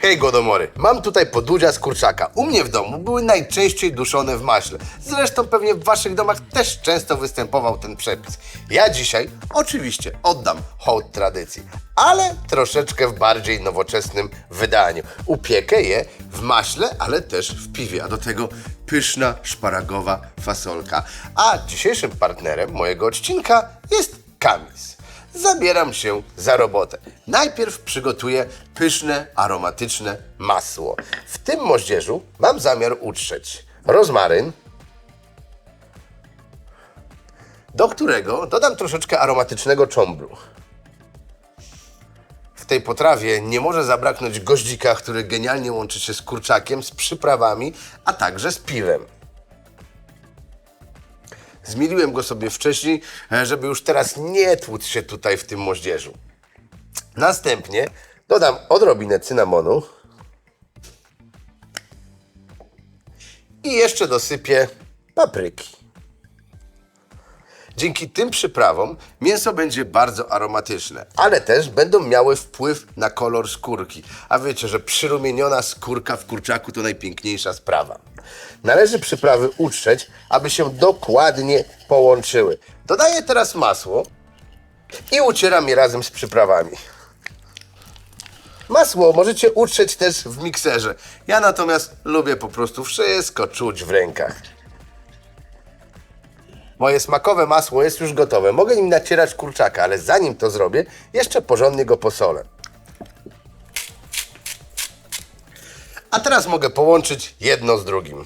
Hej Głodomory, mam tutaj podudzia z kurczaka. U mnie w domu były najczęściej duszone w maśle. Zresztą pewnie w waszych domach też często występował ten przepis. Ja dzisiaj oczywiście oddam hołd tradycji, ale troszeczkę w bardziej nowoczesnym wydaniu. Upiekę je w maśle, ale też w piwie, a do tego pyszna szparagowa fasolka. A dzisiejszym partnerem mojego odcinka jest Kamis. Zabieram się za robotę. Najpierw przygotuję pyszne, aromatyczne masło. W tym moździerzu mam zamiar utrzeć rozmaryn, do którego dodam troszeczkę aromatycznego czombru. W tej potrawie nie może zabraknąć goździka, który genialnie łączy się z kurczakiem, z przyprawami, a także z piwem. Zmieliłem go sobie wcześniej, żeby już teraz nie tłuc się tutaj w tym moździerzu. Następnie dodam odrobinę cynamonu i jeszcze dosypię papryki. Dzięki tym przyprawom mięso będzie bardzo aromatyczne, ale też będą miały wpływ na kolor skórki. A wiecie, że przyrumieniona skórka w kurczaku to najpiękniejsza sprawa. Należy przyprawy utrzeć, aby się dokładnie połączyły. Dodaję teraz masło i ucieram je razem z przyprawami. Masło możecie utrzeć też w mikserze. Ja natomiast lubię po prostu wszystko czuć w rękach. Moje smakowe masło jest już gotowe. Mogę nim nacierać kurczaka, ale zanim to zrobię, jeszcze porządnie go posolę. A teraz mogę połączyć jedno z drugim.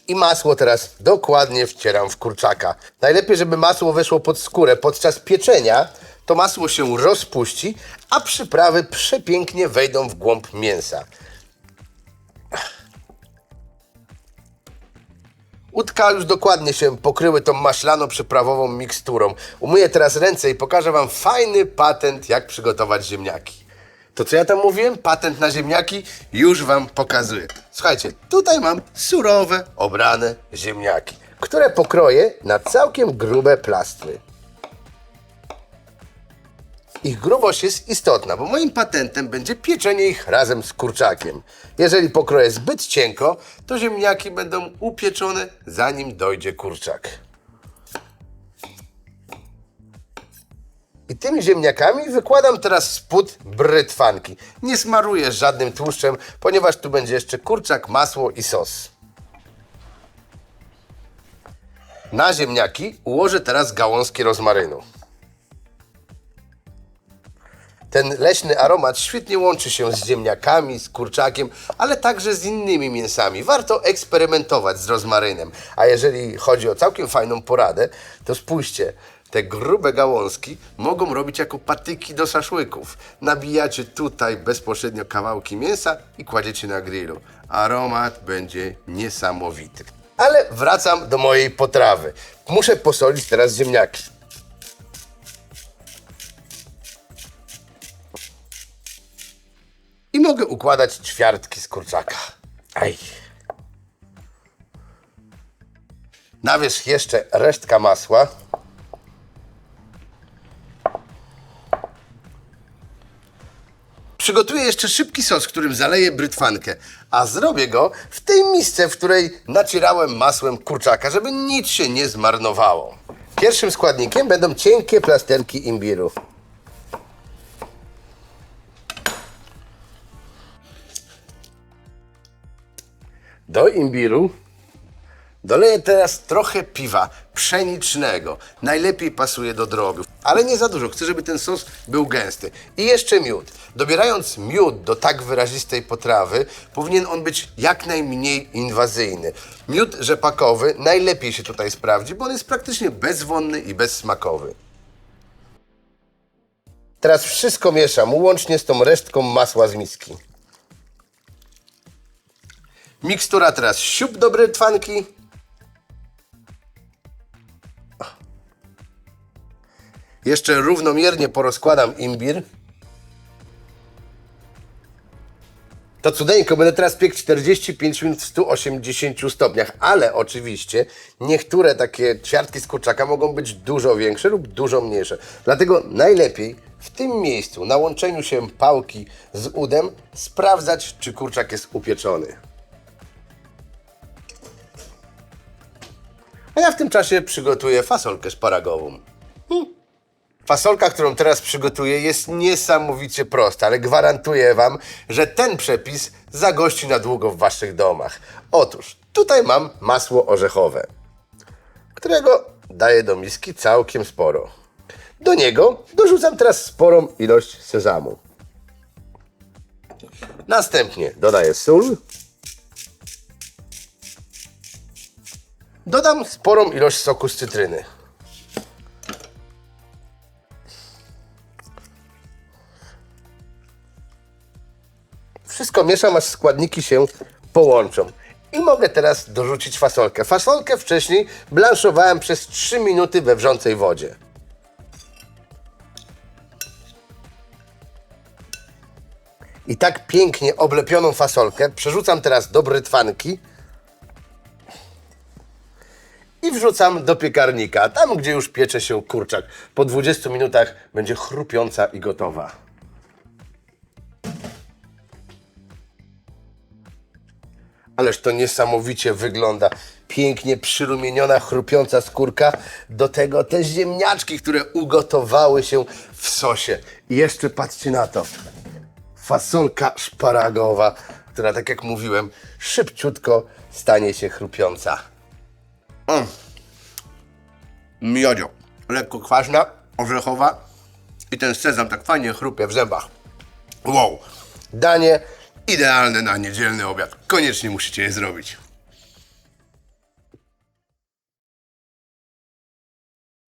I masło teraz dokładnie wcieram w kurczaka. Najlepiej, żeby masło weszło pod skórę. Podczas pieczenia to masło się rozpuści, a przyprawy przepięknie wejdą w głąb mięsa. Udka już dokładnie się pokryły tą maślano-przyprawową miksturą. Umyję teraz ręce i pokażę wam fajny patent, jak przygotować ziemniaki. To co ja tam mówiłem? Patent na ziemniaki? Już wam pokazuję. Słuchajcie, tutaj mam surowe, obrane ziemniaki, które pokroję na całkiem grube plastry. Ich grubość jest istotna, bo moim patentem będzie pieczenie ich razem z kurczakiem. Jeżeli pokroję zbyt cienko, to ziemniaki będą upieczone, zanim dojdzie kurczak. I tymi ziemniakami wykładam teraz spód brytwanki. Nie smaruję żadnym tłuszczem, ponieważ tu będzie jeszcze kurczak, masło i sos. Na ziemniaki ułożę teraz gałązki rozmarynu. Ten leśny aromat świetnie łączy się z ziemniakami, z kurczakiem, ale także z innymi mięsami. Warto eksperymentować z rozmarynem. A jeżeli chodzi o całkiem fajną poradę, to spójrzcie, te grube gałązki mogą robić jako patyki do szaszłyków. Nabijacie tutaj bezpośrednio kawałki mięsa i kładziecie na grillu. Aromat będzie niesamowity. Ale wracam do mojej potrawy. Muszę posolić teraz ziemniaki. I mogę układać ćwiartki z kurczaka. Aj. Na wierzch jeszcze resztka masła. Przygotuję jeszcze szybki sos, którym zaleję brytwankę, a zrobię go w tej misce, w której nacierałem masłem kurczaka, żeby nic się nie zmarnowało. Pierwszym składnikiem będą cienkie plasterki imbiru. Do imbiru doleję teraz trochę piwa pszenicznego. Najlepiej pasuje do drobów, ale nie za dużo. Chcę, żeby ten sos był gęsty. I jeszcze miód. Dobierając miód do tak wyrazistej potrawy, powinien on być jak najmniej inwazyjny. Miód rzepakowy najlepiej się tutaj sprawdzi, bo on jest praktycznie bezwonny i bezsmakowy. Teraz wszystko mieszam, łącznie z tą resztką masła z miski. Mikstura teraz siup do brytwanki. Jeszcze równomiernie porozkładam imbir. To cudeńko, będę teraz piekł 45 minut w 180 stopniach, ale oczywiście niektóre takie ćwiartki z kurczaka mogą być dużo większe lub dużo mniejsze. Dlatego najlepiej w w tym miejscu, na łączeniu się pałki z udem, sprawdzać, czy kurczak jest upieczony. A ja w tym czasie przygotuję fasolkę szparagową. Fasolka, którą teraz przygotuję, jest niesamowicie prosta, ale gwarantuję Wam, że ten przepis zagości na długo w Waszych domach. Otóż, tutaj mam masło orzechowe, którego daję do miski całkiem sporo. Do niego dorzucam teraz sporą ilość sezamu. Następnie dodaję sól. Dodam sporą ilość soku z cytryny. Wszystko mieszam, aż składniki się połączą. I mogę teraz dorzucić fasolkę. Fasolkę wcześniej blanszowałem przez 3 minuty we wrzącej wodzie. I tak pięknie oblepioną fasolkę przerzucam teraz do brytwanki i wrzucam do piekarnika, tam gdzie już piecze się kurczak. Po 20 minutach będzie chrupiąca i gotowa. Ależ to niesamowicie wygląda. Pięknie przyrumieniona, chrupiąca skórka. Do tego te ziemniaczki, które ugotowały się w sosie. I jeszcze patrzcie na to. Fasolka szparagowa, która, tak jak mówiłem, szybciutko stanie się chrupiąca. Miodzio. Lekko kwaśna, orzechowa i ten sezam tak fajnie chrupie w zębach. Wow. Danie idealne na niedzielny obiad. Koniecznie musicie je zrobić.